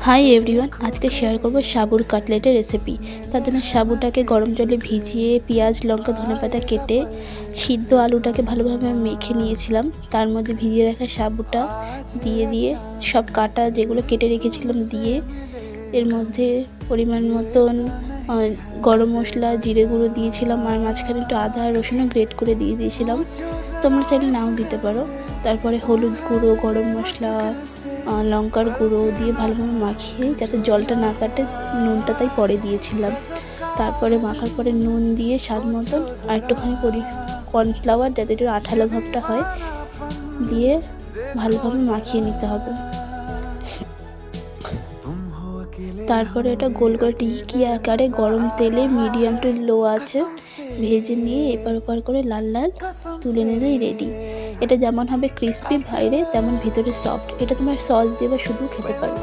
Hi everyone, আজকে share করব সাবুর কাটলেটের recipe. তার জন্য সাবুটাকে গরম জলে ভিজিয়ে পেঁয়াজ লঙ্কা ধনেপাতা কেটে সিদ্ধ আলুটাকে ভালোভাবে মেখে নিয়েছিলাম। তার মধ্যে ভিজিয়ে রাখা সাবুটা দিয়ে সব কাটা যেগুলো কেটে রেখেছিলাম দিয়ে এর মধ্যে পরিমাণ মতন গরম মশলা জিরে গুঁড়ো দিয়েছিলাম, আর মাঝখানে একটু আদা রসুনও গ্রেট করে দিয়েছিলাম। তোমরা চাইলে নাও দিতে পারো। তারপরে হলুদ গুঁড়ো, গরম মশলা, লঙ্কার গুঁড়ো দিয়ে ভালোভাবে মাখিয়ে যাতে জলটা না কাটে নুনটা তাই পরে দিয়েছিলাম। তারপরে মাখার পরে নুন দিয়ে স্বাদ মতন আর একটুখানি কর্নফ্লাওয়ার যাতে একটু আঠালো ভাবটা হয় দিয়ে ভালোভাবে মাখিয়ে নিতে হবে। তারপরে এটা গোল করে টিকি আকারে গরম তেলে মিডিয়াম টু লো আছে ভেজে নিয়ে এপার ওপার করে লাল লাল তুলে নিলেই রেডি। এটা যেমন হবে ক্রিস্পি বাইরে তেমন ভিতরে সফট। এটা তোমার সস দিয়ে বা শুধু খেতে পারো।